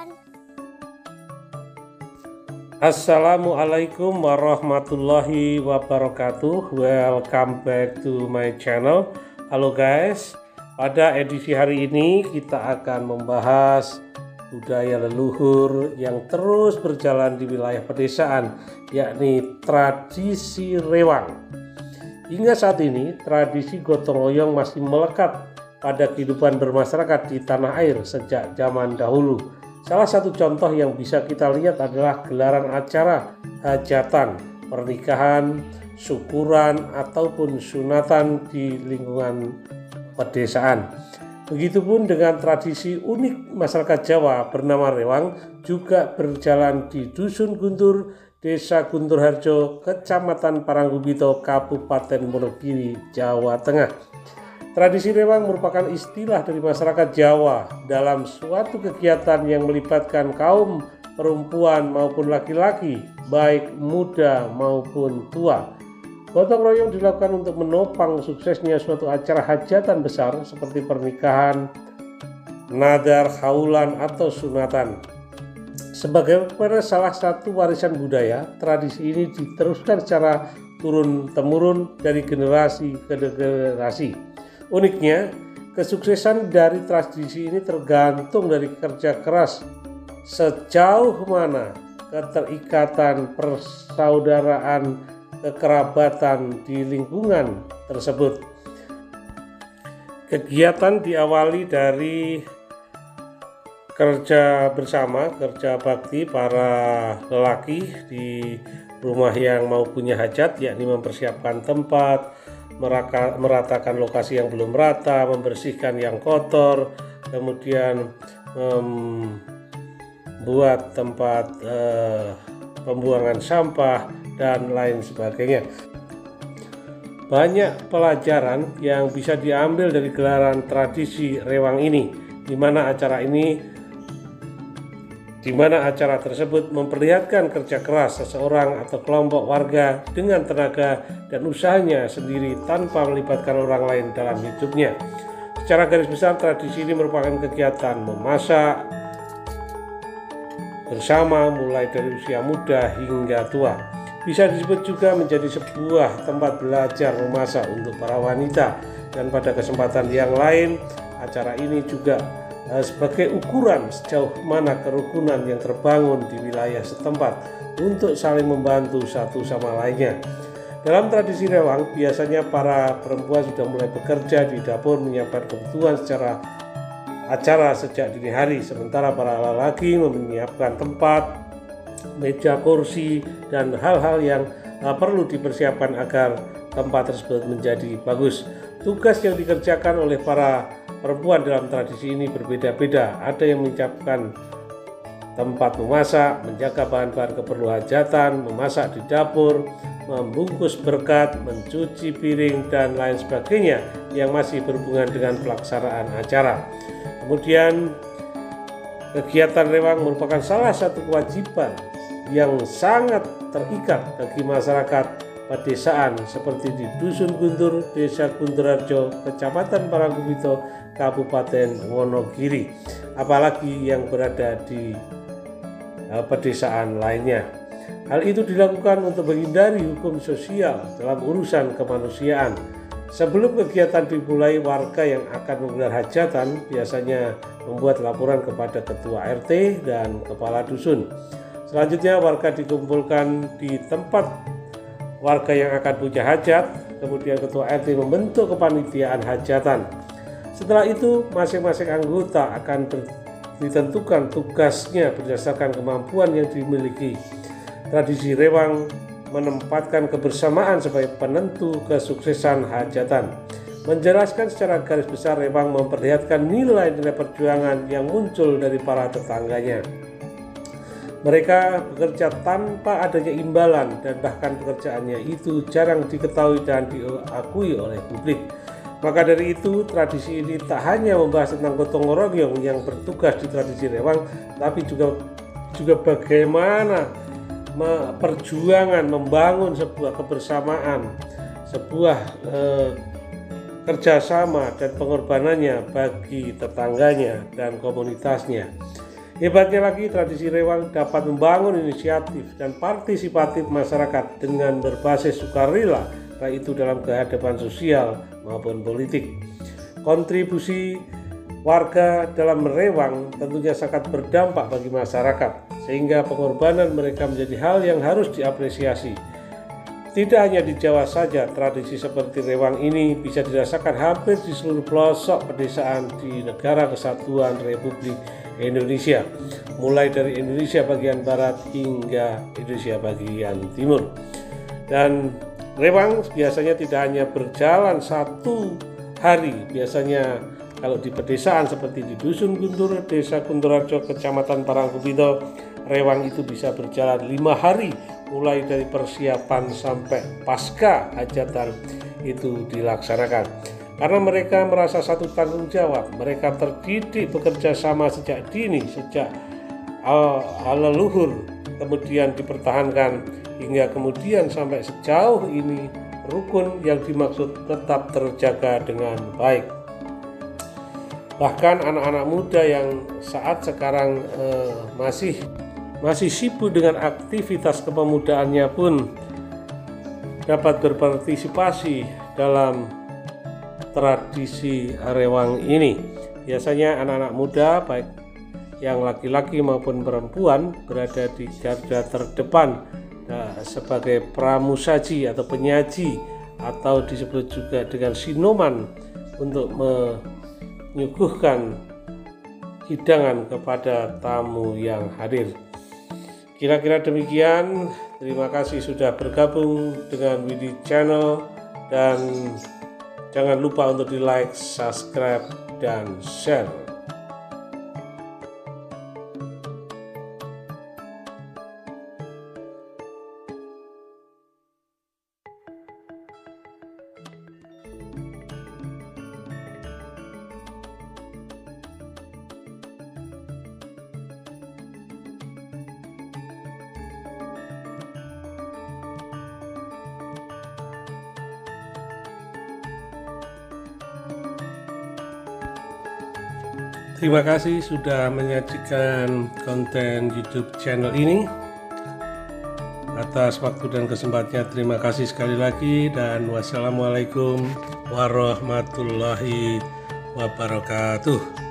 everyone. Assalamualaikum warahmatullahi wabarakatuh. Welcome back to my channel. Halo guys, pada edisi hari ini kita akan membahas budaya leluhur yang terus berjalan di wilayah pedesaan, yakni tradisi rewang. Hingga saat ini tradisi gotong royong masih melekat pada kehidupan bermasyarakat di tanah air sejak zaman dahulu. Salah satu contoh yang bisa kita lihat adalah gelaran acara hajatan, pernikahan, syukuran, ataupun sunatan di lingkungan pedesaan. Begitupun dengan tradisi unik masyarakat Jawa bernama rewang juga berjalan di Dusun Guntur, Desa Guntur Harjo, Kecamatan Paranggubito, Kabupaten Wonogiri, Jawa Tengah. Tradisi rewang merupakan istilah dari masyarakat Jawa dalam suatu kegiatan yang melibatkan kaum perempuan maupun laki-laki, baik muda maupun tua. Gotong royong dilakukan untuk menopang suksesnya suatu acara hajatan besar seperti pernikahan, nadar, haulan, atau sunatan. Sebagai salah satu warisan budaya, tradisi ini diteruskan secara turun-temurun dari generasi ke generasi. Uniknya, kesuksesan dari tradisi ini tergantung dari kerja keras sejauh mana keterikatan persaudaraan kekerabatan di lingkungan tersebut. Kegiatan diawali dari kerja bersama, kerja bakti para lelaki di rumah yang mau punya hajat, yakni mempersiapkan tempat, meratakan lokasi yang belum rata, membersihkan yang kotor, kemudian membuat tempat pembuangan sampah, dan lain sebagainya. Banyak pelajaran yang bisa diambil dari gelaran tradisi rewang ini, di mana acara tersebut memperlihatkan kerja keras seseorang atau kelompok warga dengan tenaga dan usahanya sendiri tanpa melibatkan orang lain dalam hidupnya. Secara garis besar, tradisi ini merupakan kegiatan memasak bersama mulai dari usia muda hingga tua. Bisa disebut juga menjadi sebuah tempat belajar memasak untuk para wanita, dan pada kesempatan yang lain acara ini juga sebagai ukuran sejauh mana kerukunan yang terbangun di wilayah setempat untuk saling membantu satu sama lainnya. Dalam tradisi rewang, biasanya para perempuan sudah mulai bekerja di dapur menyiapkan kebutuhan secara acara sejak dini hari, sementara para lelaki menyiapkan tempat, meja, kursi, dan hal-hal yang perlu dipersiapkan agar tempat tersebut menjadi bagus. Tugas yang dikerjakan oleh para perempuan dalam tradisi ini berbeda-beda. Ada yang menyiapkan tempat memasak, menjaga bahan-bahan keperluan hajatan, memasak di dapur, membungkus berkat, mencuci piring, dan lain sebagainya yang masih berhubungan dengan pelaksanaan acara. Kemudian kegiatan rewang merupakan salah satu kewajiban yang sangat terikat bagi masyarakat pedesaan seperti di Dusun Guntur, Desa Guntur Harjo, Kecamatan Paranggubito, Kabupaten Wonogiri, apalagi yang berada di pedesaan lainnya. Hal itu dilakukan untuk menghindari hukum sosial dalam urusan kemanusiaan. Sebelum kegiatan dimulai, warga yang akan menggelar hajatan biasanya membuat laporan kepada ketua RT dan kepala dusun. Selanjutnya warga dikumpulkan di tempat warga yang akan punya hajat, kemudian ketua RT membentuk kepanitiaan hajatan. Setelah itu masing-masing anggota akan ditentukan tugasnya berdasarkan kemampuan yang dimiliki. Tradisi rewang menempatkan kebersamaan sebagai penentu kesuksesan hajatan. Menjelaskan secara garis besar, rewang memperlihatkan nilai-nilai perjuangan yang muncul dari para tetangganya. Mereka bekerja tanpa adanya imbalan, dan bahkan pekerjaannya itu jarang diketahui dan diakui oleh publik. Maka dari itu, tradisi ini tak hanya membahas tentang gotong royong yang bertugas di tradisi rewang, tapi juga bagaimana perjuangan membangun sebuah kebersamaan, sebuah kerjasama dan pengorbanannya bagi tetangganya dan komunitasnya. Hebatnya lagi, tradisi rewang dapat membangun inisiatif dan partisipatif masyarakat dengan berbasis sukarela, baik itu dalam kehadapan sosial maupun politik. Kontribusi warga dalam merewang tentunya sangat berdampak bagi masyarakat, sehingga pengorbanan mereka menjadi hal yang harus diapresiasi. Tidak hanya di Jawa saja, tradisi seperti rewang ini bisa dirasakan hampir di seluruh pelosok pedesaan di Negara Kesatuan Republik Indonesia, mulai dari Indonesia bagian barat hingga Indonesia bagian timur. Dan rewang biasanya tidak hanya berjalan satu hari, biasanya kalau di pedesaan seperti di Dusun Guntur, Desa Kunturarjo, Kecamatan Parangkubido, rewang itu bisa berjalan 5 hari, mulai dari persiapan sampai pasca hajatan itu dilaksanakan. Karena mereka merasa satu tanggung jawab, mereka terdidik bekerja sama sejak dini, sejak leluhur, kemudian dipertahankan hingga kemudian sampai sejauh ini rukun yang dimaksud tetap terjaga dengan baik. Bahkan anak-anak muda yang saat sekarang masih sibuk dengan aktivitas kepemudaannya pun dapat berpartisipasi dalam tradisi rewang ini. Biasanya anak-anak muda baik yang laki-laki maupun perempuan berada di garda terdepan sebagai pramusaji atau penyaji, atau disebut juga dengan sinoman, untuk menyuguhkan hidangan kepada tamu yang hadir. Kira-kira demikian. Terima kasih sudah bergabung dengan Widi Channel, dan jangan lupa untuk di like, subscribe, dan share. Terima kasih sudah menyajikan konten YouTube channel ini. Atas waktu dan kesempatannya terima kasih sekali lagi, dan wassalamualaikum warahmatullahi wabarakatuh.